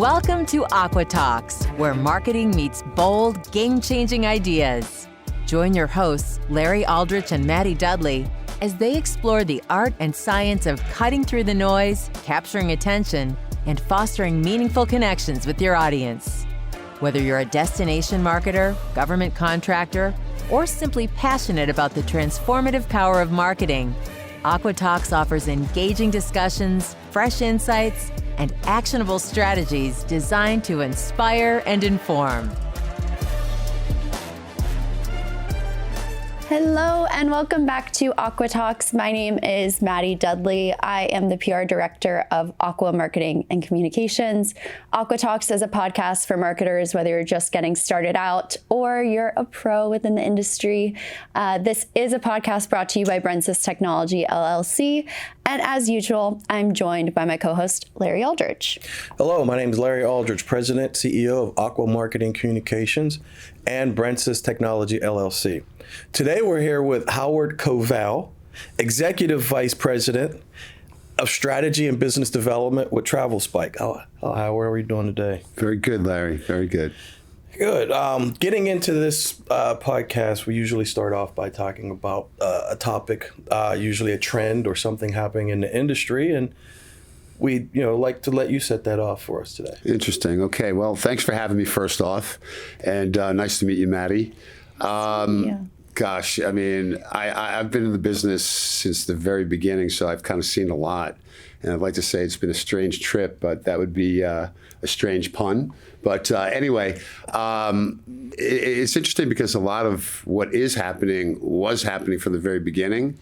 Welcome to Aqua Talks, where marketing meets bold, game-changing ideas. Join your hosts, Larry Aldrich and Maddie Dudley, as they explore the art and science of cutting through the noise, capturing attention, and fostering meaningful connections with your audience. Whether you're a destination marketer, government contractor, or simply passionate about the transformative power of marketing, Aqua Talks offers engaging discussions, fresh insights, and actionable strategies designed to inspire and inform. Hello and welcome back to Aqua Talks. My name is Maddie Dudley. I am the PR director of Aqua Marketing and Communications. Aqua Talks is a podcast for marketers, whether you're just getting started out or you're a pro within the industry. This is a podcast brought to you by Brensis Technology, LLC. And as usual, I'm joined by my co-host, Larry Aldrich. Hello, my name is Larry Aldrich, President, CEO of Aqua Marketing Communications and Brensis Technology, LLC. Today we're here with Howard Koval, Executive Vice President of Strategy and Business Development with TravelSpike. How are we doing today? Very good, Larry. Very good. Good. Getting into this podcast, we usually start off by talking about a topic, usually a trend or something happening in the industry, and we'd like to let you set that off for us today. Interesting. Okay. Well, thanks for having me first off, and nice to meet you, Maddie. Gosh, I mean, I've been in the business since the very beginning, so I've kind of seen a lot. And I'd like to say it's been a strange trip, but that would be a strange pun. But anyway, it's interesting because a lot of what is happening was happening from the very beginning.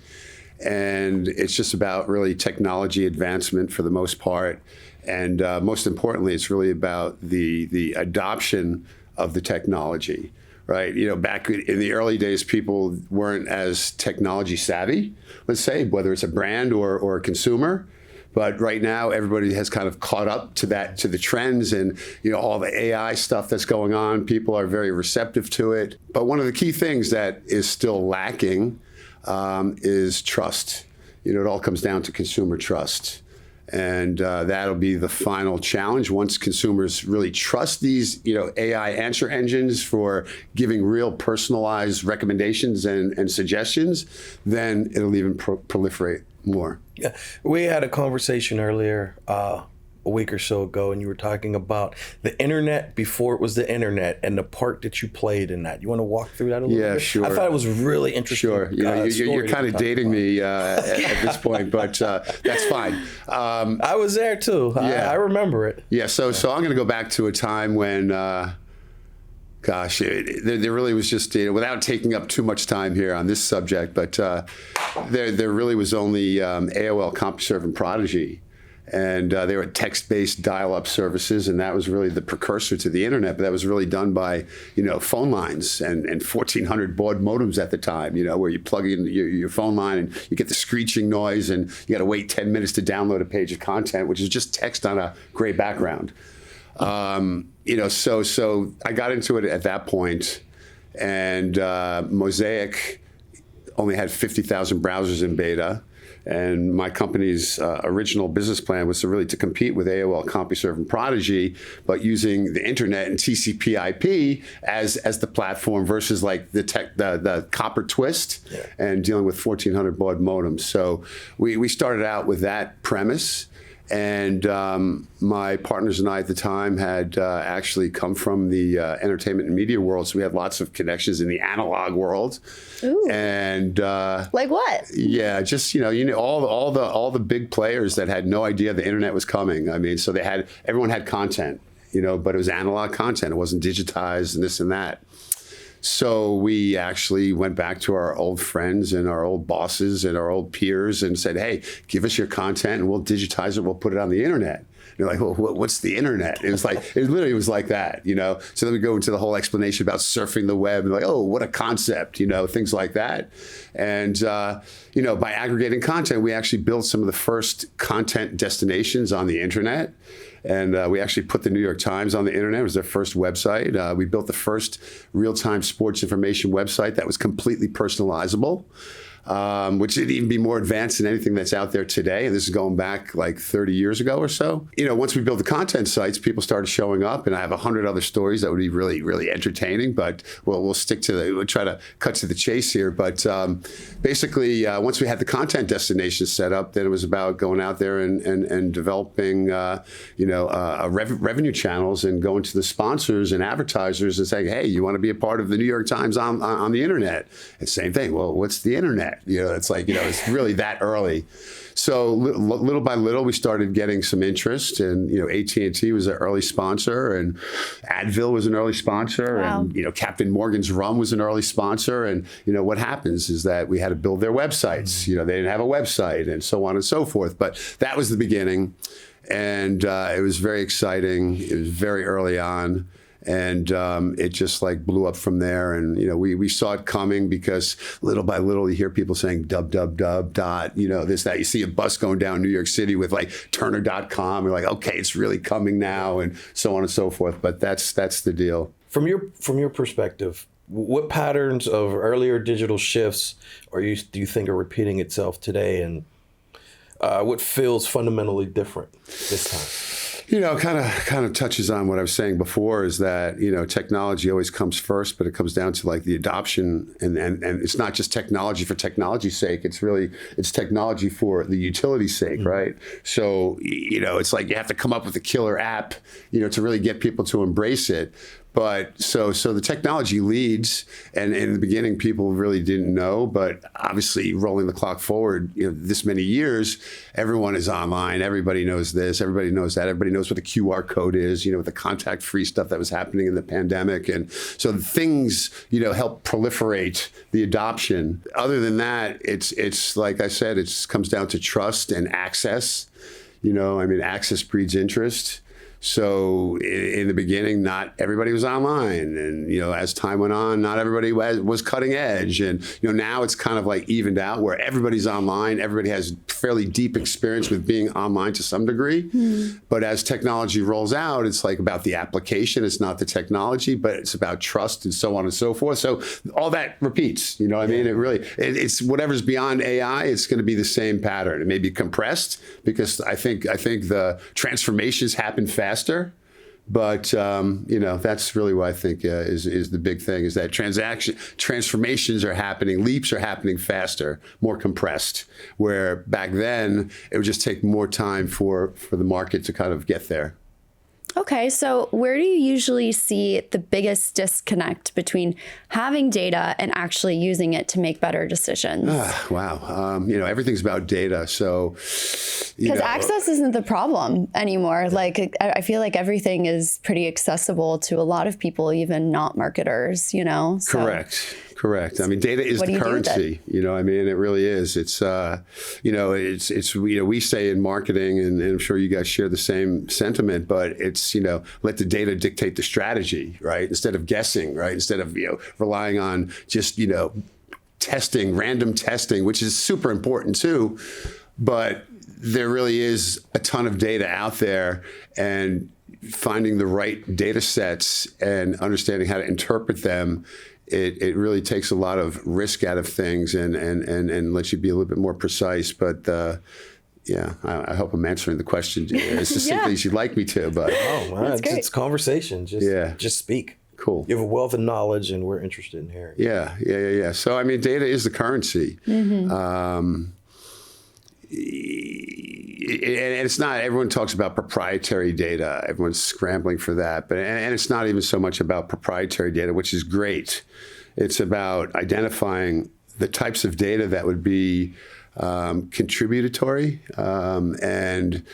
And it's just about really technology advancement for the most part. And most importantly, it's really about the adoption of the technology. Right, back in the early days, people weren't as technology savvy, let's say, whether it's a brand or a consumer. But right now, everybody has kind of caught up to the trends and all the AI stuff that's going on. People are very receptive to it. But one of the key things that is still lacking is trust. It all comes down to consumer trust. And that'll be the final challenge. Once consumers really trust these, AI answer engines for giving real personalized recommendations and suggestions, then it'll even proliferate more. Yeah, we had a conversation earlier a week or so ago, and you were talking about the internet before it was the internet and the part that you played in that. You want to walk through that a little bit? Yeah, sure. I thought it was really interesting. Sure. You're kind of dating me at this point, but that's fine. I was there too. Yeah. I remember it. Yeah. So I'm going to go back to a time when, there really was just, without taking up too much time here on this subject, but there really was only AOL, CompuServe, and Prodigy. And they were text-based dial-up services, and that was really the precursor to the internet. But that was really done by, phone lines and 1,400 baud modems at the time. Where you plug in your phone line and you get the screeching noise, and you got to wait 10 minutes to download a page of content, which is just text on a gray background. So I got into it at that point, and Mosaic only had 50,000 browsers in beta. And my company's original business plan was to compete with AOL, CompuServe, and Prodigy, but using the internet and TCP/IP as the platform versus like the copper twist and dealing with 1,400 baud modems. So we started out with that premise. And my partners and I at the time had actually come from the entertainment and media world, so we had lots of connections in the analog world. Ooh. And like what? Yeah, just all the big players that had no idea the internet was coming. I mean, so everyone had content, but it was analog content. It wasn't digitized and this and that. So we actually went back to our old friends and our old bosses and our old peers and said, hey, give us your content and we'll digitize it. We'll put it on the internet. And they're like, well, what's the internet? It literally was like that, So then we go into the whole explanation about surfing the web and like, oh, what a concept, things like that. And, by aggregating content, we actually built some of the first content destinations on the internet. And we actually put the New York Times on the internet. It was their first website. We built the first real-time sports information website that was completely personalizable. which would even be more advanced than anything that's out there today. And this is going back like 30 years ago or so. Once we built the content sites, people started showing up, and I have 100 other stories that would be really, really entertaining, but we'll try to cut to the chase here. But basically, once we had the content destination set up, then it was about going out there and developing, revenue channels and going to the sponsors and advertisers and saying, hey, you want to be a part of the New York Times on the internet? And same thing. Well, what's the internet? It's like, it's really that early. So little by little, we started getting some interest, and AT&T was an early sponsor, and Advil was an early sponsor, wow. And Captain Morgan's Rum was an early sponsor. And what happens is that we had to build their websites. They didn't have a website, and so on and so forth. But that was the beginning, and it was very exciting. It was very early on. And it just like blew up from there. And, we saw it coming, because little by little you hear people saying dot, this, that. You see a bus going down New York City with like Turner.com. You're like, okay, it's really coming now, and so on and so forth. But that's the deal. From your perspective, what patterns of earlier digital shifts do you think are repeating itself today, and what feels fundamentally different this time? Kind of touches on what I was saying before, is that, technology always comes first, but it comes down to like the adoption, and it's not just technology for technology's sake. It's technology for the utility's sake, right? So, it's like you have to come up with a killer app, to really get people to embrace it. But so the technology leads, and in the beginning, people really didn't know. But obviously, rolling the clock forward, this many years, everyone is online. Everybody knows this. Everybody knows that. Everybody knows what the QR code is. With the contact-free stuff that was happening in the pandemic, and so things help proliferate the adoption. Other than that, it's like I said, it comes down to trust and access. Access breeds interest. So in the beginning, not everybody was online, and as time went on, not everybody was cutting edge, and now it's kind of like evened out, where everybody's online. Everybody has fairly deep experience with being online to some degree. But as technology rolls out, it's like about the application. It's not the technology, but it's about trust and so on and so forth. So all that repeats. What I mean? It's whatever's beyond AI. It's going to be the same pattern. It may be compressed, because I think the transformations happen faster. But that's really what I think is the big thing, is that transformations are happening, leaps are happening faster, more compressed. Where back then it would just take more time for the market to kind of get there. Okay, so where do you usually see the biggest disconnect between having data and actually using it to make better decisions? Wow. Everything's about data. So, because access isn't the problem anymore. Like, I feel like everything is pretty accessible to a lot of people, even not marketers, So. Correct. I mean, data is the currency. It really is. It's, we say in marketing, and I'm sure you guys share the same sentiment, but it's, let the data dictate the strategy, right? Instead of guessing, right? Instead of, relying on just, random testing, which is super important too. But there really is a ton of data out there, and finding the right data sets and understanding how to interpret them, it really takes a lot of risk out of things, and lets you be a little bit more precise. But I hope I'm answering the question as succinctly as you'd like me to. But it's conversation. Just speak. Cool. You have a wealth of knowledge, and we're interested in hearing. Yeah. So I mean, data is the currency. And it's not, everyone talks about proprietary data. Everyone's scrambling for that. And it's not even so much about proprietary data, which is great. It's about identifying the types of data that would be contributory and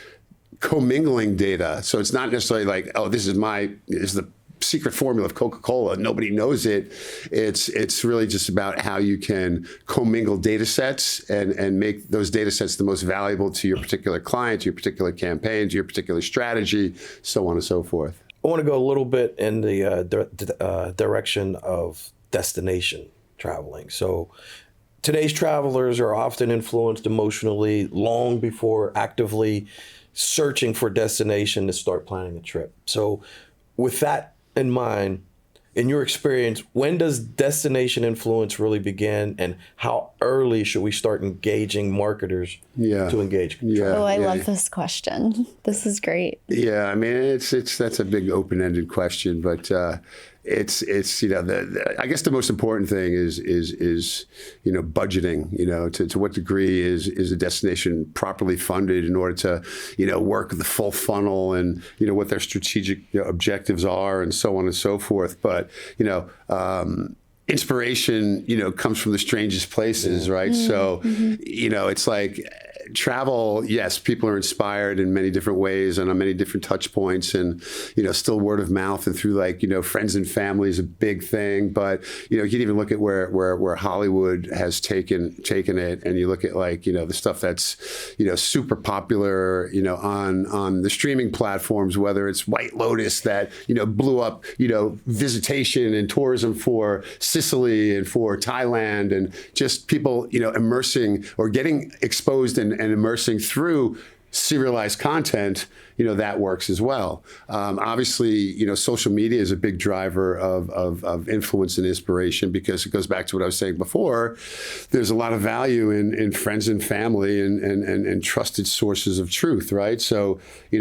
commingling data. So it's not necessarily like, oh, this is the secret formula of Coca-Cola. Nobody knows it. It's really just about how you can commingle data sets and make those data sets the most valuable to your particular client, to your particular campaign, to your particular strategy, so on and so forth. I want to go a little bit in the direction of destination traveling. So today's travelers are often influenced emotionally long before actively searching for destination to start planning a trip. So with that in mind, in your experience, when does destination influence really begin, and how early should we start engaging marketers to engage? I love this question. This is great. Yeah, I mean, that's a big open-ended question, but it's I guess the most important thing is budgeting. To what degree is a destination properly funded in order to work the full funnel, and what their strategic objectives are, and so on and so forth. But inspiration comes from the strangest places, right? So it's like travel, yes, people are inspired in many different ways and on many different touch points, and still word of mouth and through friends and family is a big thing. But you can even look at where Hollywood has taken it, and you look at the stuff that's super popular on the streaming platforms, whether it's White Lotus that blew up visitation and tourism for Sicily and for Thailand, and just people immersing or getting exposed and immersing through serialized content, that works as well. Obviously, social media is a big driver of influence and inspiration, because it goes back to what I was saying before. There's a lot of value in friends and family and trusted sources of truth, right? So,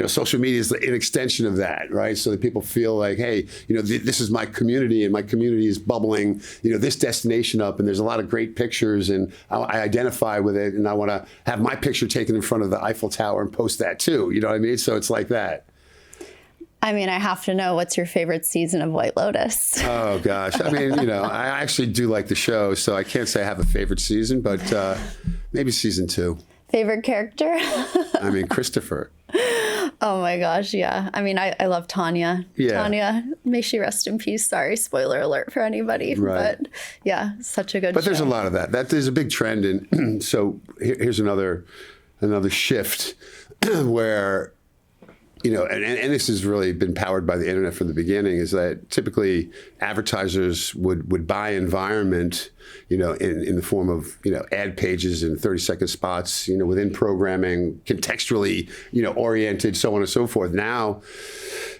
social media is an extension of that, right? So that people feel like, hey, this is my community, and my community is bubbling, this destination up, and there's a lot of great pictures, and I identify with it, and I want to have my picture taken in front of the Eiffel Tower and post that too. You know what I mean? So it's like that. I mean, I have to know, what's your favorite season of White Lotus? Oh, gosh. I mean, I actually do like the show, so I can't say I have a favorite season, but maybe season 2. Favorite character? I mean, Christopher. Oh my gosh, yeah. I mean, I love Tanya. Yeah. Tanya, may she rest in peace. Sorry, spoiler alert for anybody. Right. But yeah, such a good show. But there's a lot of that. There's a big trend. And so here's another shift where, and this has really been powered by the internet from the beginning, is that typically advertisers would buy environment, in the form of, ad pages and 30-second spots, within programming, contextually, oriented, so on and so forth. Now,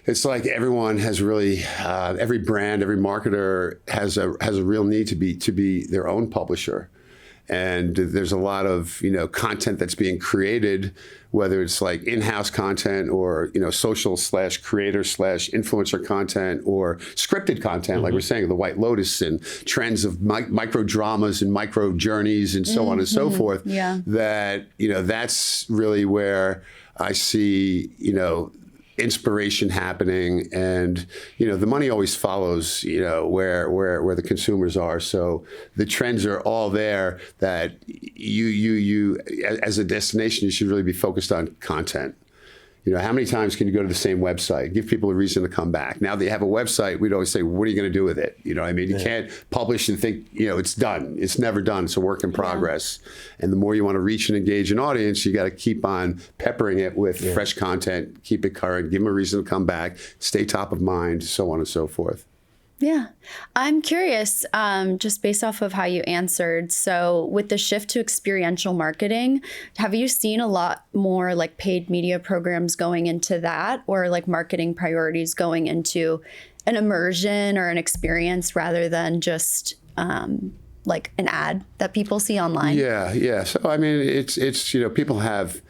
it's like everyone has really, every brand, every marketer has a real need to be their own publisher. And there's a lot of, content that's being created, whether it's like in-house content or, social/creator/influencer content, or scripted content, like we're saying, the White Lotus, and trends of micro dramas and micro journeys and so on and so forth. Yeah. That, that's really where I see, inspiration happening, and the money always follows where the consumers are. So the trends are all there, that you as a destination, you should really be focused on content. How many times can you go to the same website? Give people a reason to come back. Now that you have a website, we'd always say, what are you going to do with it? You know what I mean? You can't publish and think, it's done. It's never done. It's a work in progress. And the more you want to reach and engage an audience, you got to keep on peppering it with fresh content, keep it current, give them a reason to come back, stay top of mind, so on and so forth. Yeah. I'm curious, just based off of how you answered. So with the shift to experiential marketing, have you seen a lot more paid media programs going into that, or marketing priorities going into an immersion or an experience rather than just an ad that people see online? Yeah. So, I mean, it's people have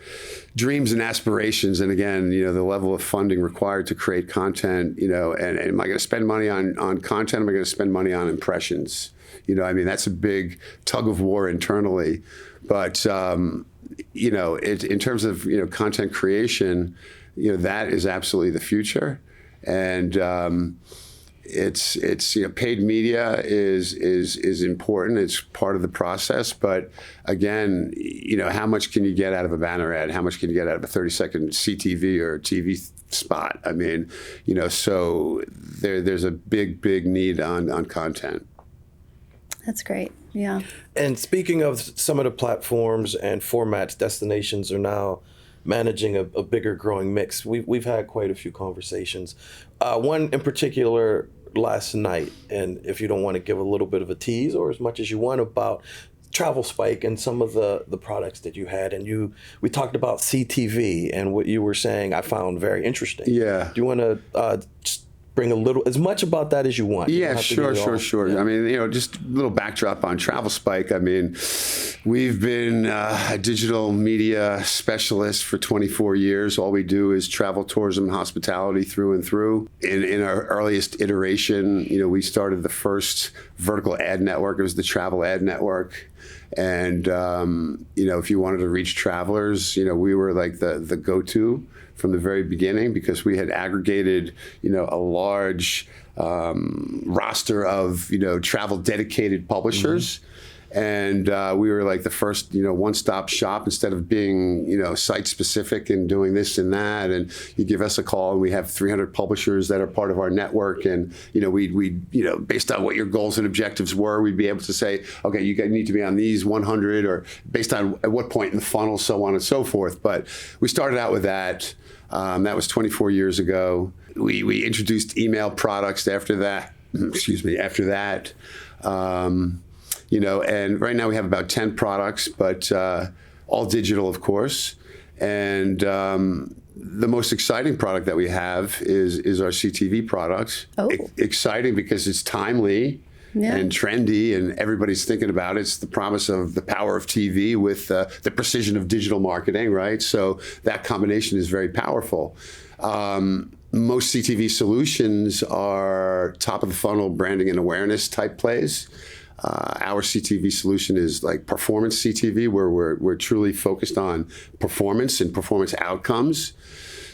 dreams and aspirations, and again, the level of funding required to create content, and am I going to spend money on content? Am I going to spend money on impressions? That's a big tug of war internally. But, in terms of, content creation, that is absolutely the future. And, it's paid media is important. It's part of the process. But again, how much can you get out of a banner ad? How much can you get out of a 30-second CTV or TV spot? I mean, so there's a big need on content. That's great. Yeah. And speaking of some of the platforms and formats, destinations are now managing a bigger growing mix. We've had quite a few conversations. One in particular last night, and if you don't want to give a little bit of a tease or as much as you want, about TravelSpike and some of the products that you had, and we talked about CTV, and what you were saying I found very interesting. Yeah. Do you want to just bring a little, as much about that as you want. You Yeah, don't have to get it all. sure. Yeah. I mean, just a little backdrop on TravelSpike. I mean, we've been a digital media specialist for 24 years. All we do is travel, tourism, hospitality through and through. In our earliest iteration, we started the first vertical ad network. It was the Travel Ad Network. And, if you wanted to reach travelers, we were like the go-to from the very beginning, because we had aggregated, a large roster of, travel dedicated publishers. And we were like the first, one-stop shop, instead of being, site specific and doing this and that. And you give us a call, and we have 300 publishers that are part of our network. And, we based on what your goals and objectives were, we'd be able to say, okay, you guys need to be on these 100, or based on at what point in the funnel, so on and so forth. But we started out with that. That was 24 years ago. We introduced email products after that. And right now we have about 10 products, but all digital, of course. And the most exciting product that we have is our CTV product. Oh. Exciting because it's timely. Yeah. And trendy, and everybody's thinking about it. It's the promise of the power of TV with the precision of digital marketing, right? So that combination is very powerful. Most CTV solutions are top of the funnel branding and awareness type plays. Our CTV solution is like performance CTV, where we're truly focused on performance and performance outcomes.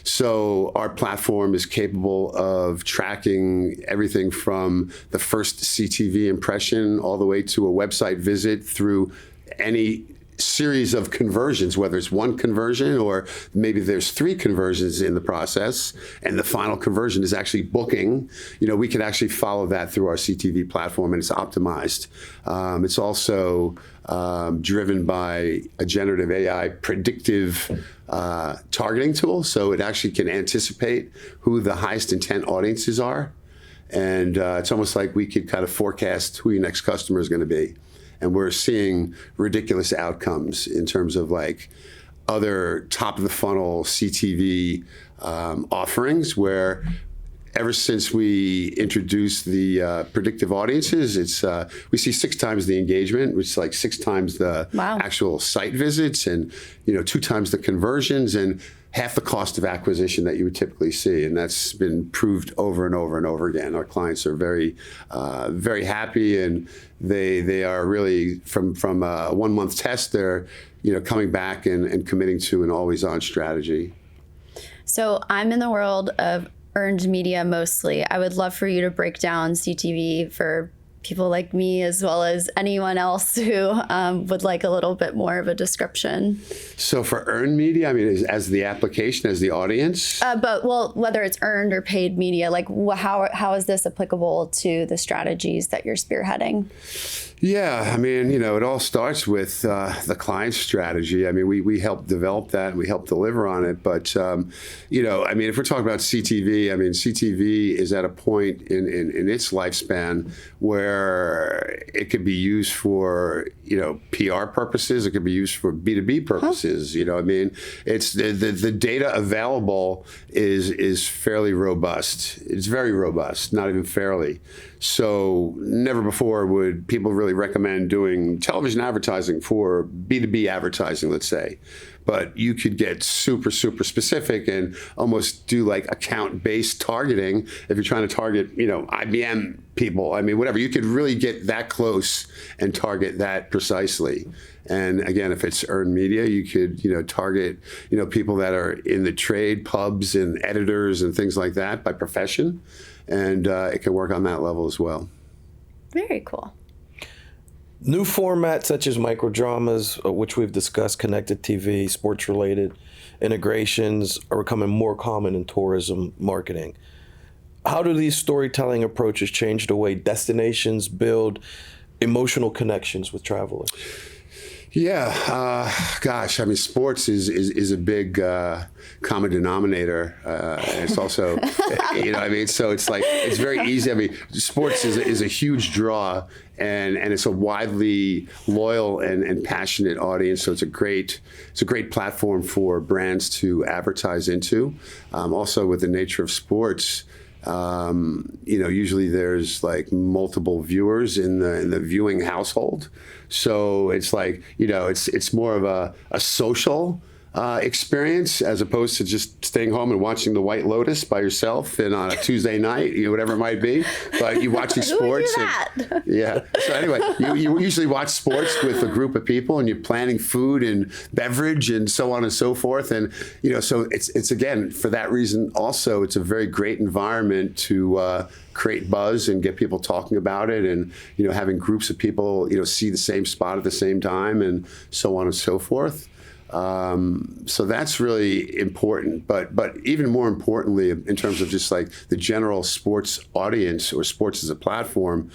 So our platform is capable of tracking everything from the first CTV impression all the way to a website visit, through any series of conversions, whether it's one conversion or maybe there's 3 conversions in the process, and the final conversion is actually booking. We can actually follow that through our CTV platform, and it's optimized. It's also driven by a generative AI predictive targeting tool, so it actually can anticipate who the highest intent audiences are. And it's almost like we could kind of forecast who your next customer is going to be. And we're seeing ridiculous outcomes in terms of like other top of the funnel CTV offerings, where ever since we introduced the predictive audiences, it's we see 6 times the engagement, which is like 6 times the actual site visits, and 2 times the conversions, and half the cost of acquisition that you would typically see. And that's been proved over and over and over again. Our clients are very, very happy, and they are really, from a 1-month test, they're coming back and committing to an always-on strategy. So I'm in the world of earned media mostly. I would love for you to break down CTV for people like me, as well as anyone else who would like a little bit more of a description. So for earned media, I mean, as the application, as the audience? But whether it's earned or paid media, like how is this applicable to the strategies that you're spearheading? Yeah, I mean, it all starts with the client strategy. I mean, we help develop that, and we help deliver on it. But, I mean, if we're talking about CTV, I mean, CTV is at a point in its lifespan where it could be used for, PR purposes. It could be used for B2B purposes. I mean, it's the data available is fairly robust. It's very robust, not even fairly. So never before would people really recommend doing television advertising for B2B advertising, let's say. But you could get super, super specific and almost do like account-based targeting if you're trying to target, IBM people. I mean, whatever. You could really get that close and target that precisely. And again, if it's earned media, you could, target, people that are in the trade, pubs and editors and things like that by profession. And it can work on that level as well. Very cool. New formats such as microdramas, which we've discussed, connected TV, sports-related integrations are becoming more common in tourism marketing. How do these storytelling approaches change the way destinations build emotional connections with travelers? Yeah, gosh, I mean, sports is a big common denominator. It's also, so it's like, it's very easy. I mean, sports is a huge draw, and it's a widely loyal and passionate audience. So it's a great platform for brands to advertise into. Also, with the nature of sports, Usually there's like multiple viewers in the viewing household. So it's like, it's more of a social experience as opposed to just staying home and watching The White Lotus by yourself and on a Tuesday night, whatever it might be. But you watch these sports. Yeah. So anyway, you usually watch sports with a group of people and you're planning food and beverage and so on and so forth. And, so it's again, for that reason also, it's a very great environment to create buzz and get people talking about it and, having groups of people, see the same spot at the same time and so on and so forth. So that's really important, but even more importantly, in terms of just like the general sports audience or sports as a platform,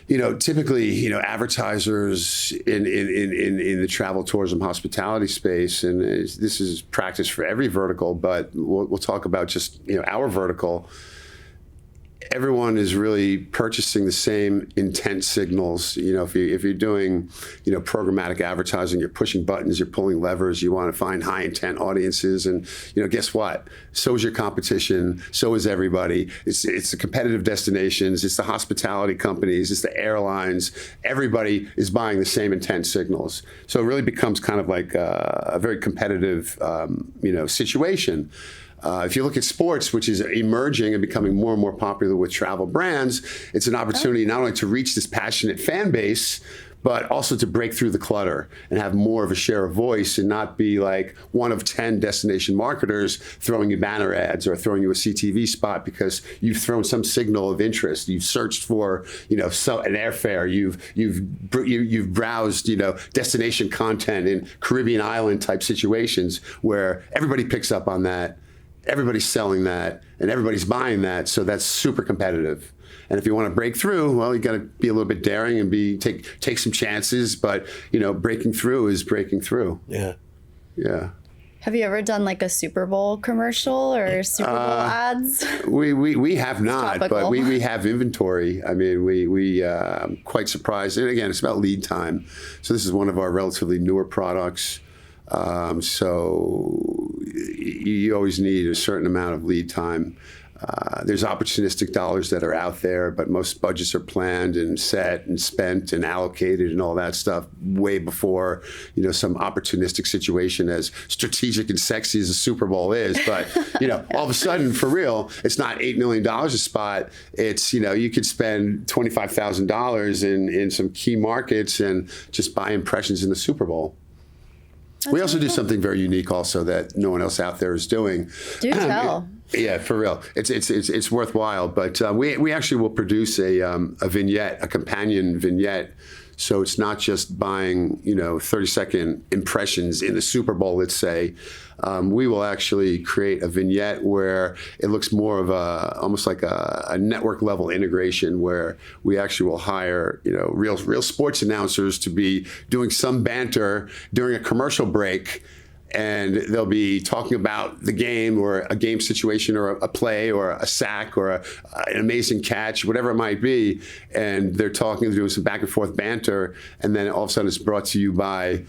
typically, advertisers in the travel, tourism, hospitality space, and this is practice for every vertical, but we'll talk about just our vertical. Everyone is really purchasing the same intent signals. If you're doing, programmatic advertising, you're pushing buttons, you're pulling levers, you want to find high intent audiences, and guess what? So is your competition. So is everybody. It's the competitive destinations. It's the hospitality companies. It's the airlines. Everybody is buying the same intent signals. So it really becomes kind of like a very competitive, situation. If you look at sports, which is emerging and becoming more and more popular with travel brands, it's an opportunity not only to reach this passionate fan base, but also to break through the clutter and have more of a share of voice and not be like one of 10 destination marketers throwing you banner ads or throwing you a CTV spot because you've thrown some signal of interest. You've searched for, an airfare. You've browsed, destination content in Caribbean island type situations where everybody picks up on that. Everybody's selling that and everybody's buying that. So that's super competitive. And if you want to break through, well, you got to be a little bit daring and take some chances. But, breaking through is breaking through. Yeah. Yeah. Have you ever done like a Super Bowl commercial or Super Bowl ads? We have not, but we have inventory. I mean, we quite surprised. And again, it's about lead time. So this is one of our relatively newer products. So you always need a certain amount of lead time. There's opportunistic dollars that are out there, but most budgets are planned and set and spent and allocated and all that stuff way before, some opportunistic situation as strategic and sexy as the Super Bowl is. But, all of a sudden, for real, it's not $8 million a spot. It's, you could spend $25,000 in some key markets and just buy impressions in the Super Bowl. We also do something very unique also that no one else out there is doing. Do tell. Yeah, for real. It's worthwhile. But we actually will produce a vignette, a companion vignette. So it's not just buying, 30-second impressions in the Super Bowl, let's say. We will actually create a vignette where it looks more of almost like a network level integration where we actually will hire, real sports announcers to be doing some banter during a commercial break. And they'll be talking about the game or a game situation or a play or a sack or an amazing catch, whatever it might be. And they're doing some back and forth banter. And then all of a sudden it's brought to you by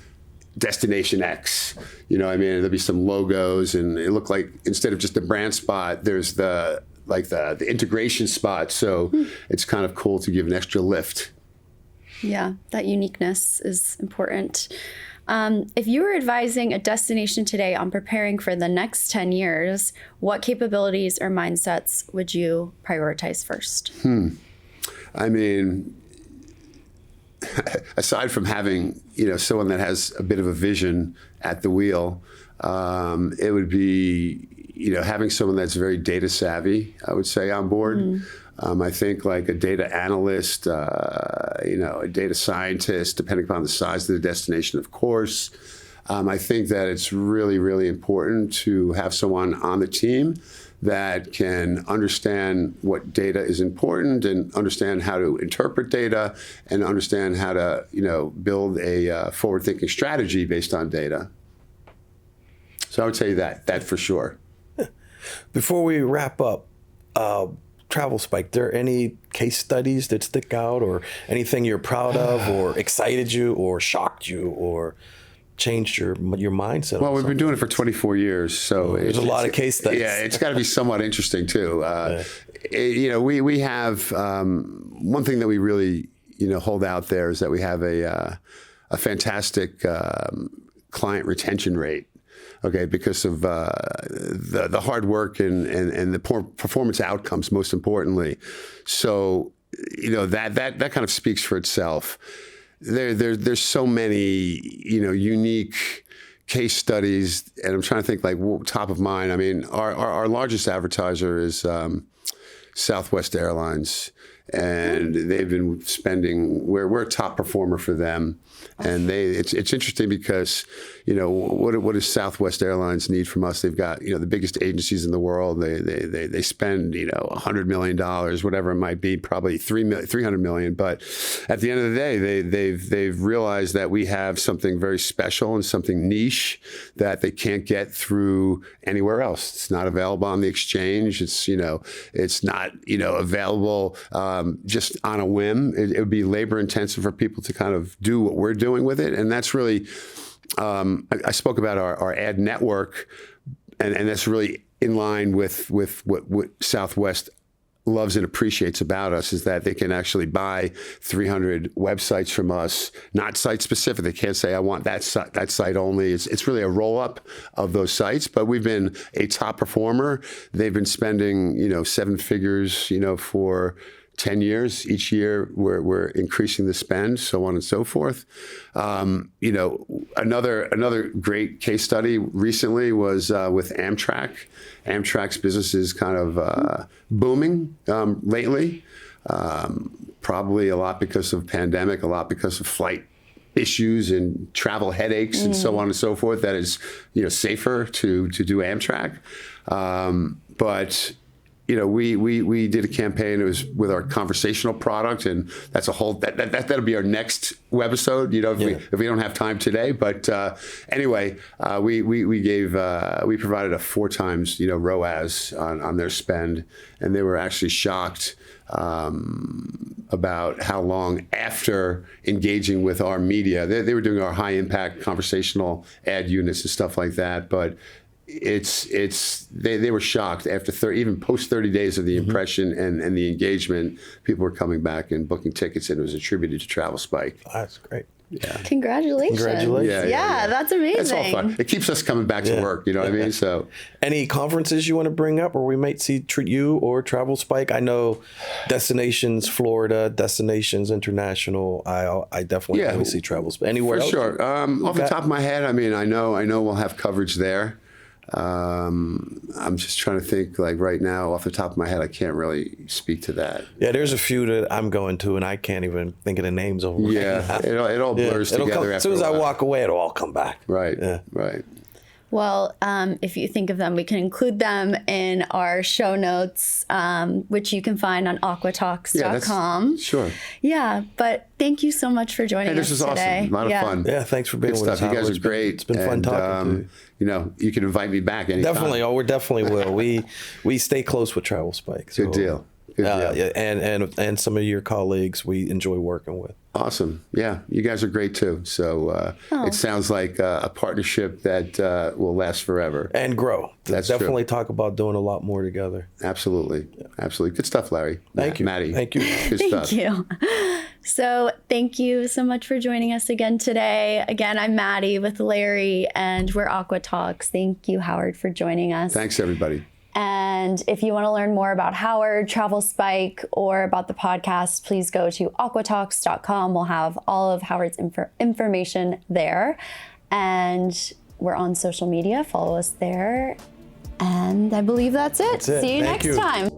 Destination X. There'll be some logos and it looked like instead of just the brand spot, there's the integration spot. So it's kind of cool to give an extra lift. Yeah, that uniqueness is important. If you were advising a destination today on preparing for the next 10 years, what capabilities or mindsets would you prioritize first? I mean, aside from having, someone that has a bit of a vision at the wheel, it would be, having someone that's very data savvy, I would say, on board. I think like a data analyst, a data scientist, depending upon the size of the destination, of course. I think that it's really, really important to have someone on the team that can understand what data is important and understand how to interpret data and understand how to, build a forward-thinking strategy based on data. So I would say that for sure. Before we wrap up, TravelSpike, there any case studies that stick out or anything you're proud of or excited you or shocked you or changed your mindset? Well, we've been doing it for 24 years, so there's a lot of case studies. Yeah, it's got to be somewhat interesting too. We have one thing that we really hold out there is that we have a fantastic client retention rate. Okay, because of the hard work and the poor performance outcomes, most importantly. So, that kind of speaks for itself. There's so many, unique case studies, and I'm trying to think like top of mind. I mean, our largest advertiser is Southwest Airlines, and they've been spending. We're a top performer for them, and it's interesting because what does Southwest Airlines need from us? They've got the biggest agencies in the world. They spend $100 million, whatever it might be, probably $300 million. But at the end of the day, they've realized that we have something very special and something niche that they can't get through anywhere else. It's not available on the exchange. It's not available just on a whim. It would be labor intensive for people to kind of do what we're doing with it, and that's really. I spoke about our ad network, and that's really in line with what Southwest loves and appreciates about us, is that they can actually buy 300 websites from us, not site specific. They can't say, I want that site only. It's really a roll up of those sites, but we've been a top performer. They've been spending, 7 figures, for 10 years. Each year we're increasing the spend, so on and so forth. Another great case study recently was with Amtrak. Amtrak's business is kind of booming lately, probably a lot because of pandemic, a lot because of flight issues and travel headaches and so on and so forth. That is, safer to do Amtrak. But we did a campaign. It was with our conversational product, and that's a whole that'll be our next webisode. If we don't have time today, but anyway, we provided a 4 times ROAS on their spend, and they were actually shocked about how long after engaging with our media. They were doing our high impact conversational ad units and stuff like that, but. They were shocked after even post 30 days of the impression and the engagement. People were coming back and booking tickets, and it was attributed to TravelSpike. Oh, that's great. Yeah. Congratulations. Yeah, that's amazing. That's all fun. It keeps us coming back to work, you know what I mean? So, any conferences you want to bring up or we might see you or TravelSpike? I know Destinations Florida, Destinations International. I definitely want to see TravelSpike. Anywhere else? For sure. Off the top of my head, I know we'll have coverage there. I'm just trying to think, like right now, off the top of my head, I can't really speak to that. Yeah, there's a few that I'm going to, and I can't even think of the names of them. Yeah, it all blurs together. As soon as I walk away, it'll all come back. Right, yeah. Right. Well, if you think of them, we can include them in our show notes, which you can find on aquatalks.com. Yeah, sure. Yeah, but thank you so much for joining us today. This was awesome. A lot of fun. Yeah, thanks for being with us. You guys are great. It's been fun talking to you. You can invite me back anytime. Definitely. Oh, we definitely will. We stay close with TravelSpike. So, Good deal. Yeah, and some of your colleagues we enjoy working with. Awesome. Yeah, you guys are great too. So it sounds like a partnership that will last forever. And grow. That's definitely true. Talk about doing a lot more together. Absolutely. Yeah. Absolutely. Good stuff, Larry. Thank you. Maddie. Thank you. Good stuff. Thank you. So thank you so much for joining us again today. Again, I'm Maddie with Larry, and we're Aqua Talks. Thank you, Howard, for joining us. Thanks, everybody. And if you want to learn more about Howard, TravelSpike, or about the podcast, please go to aquatalks.com. We'll have all of Howard's information there. And we're on social media. Follow us there. And I believe that's it. That's it. See you Thank next time.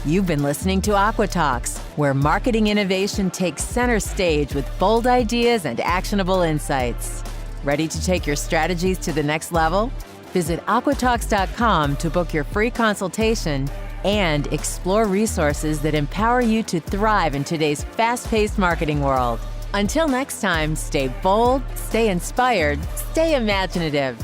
You've been listening to Aqua Talks, where marketing innovation takes center stage with bold ideas and actionable insights. Ready to take your strategies to the next level? Visit aquatalks.com to book your free consultation and explore resources that empower you to thrive in today's fast-paced marketing world. Until next time, stay bold, stay inspired, stay imaginative.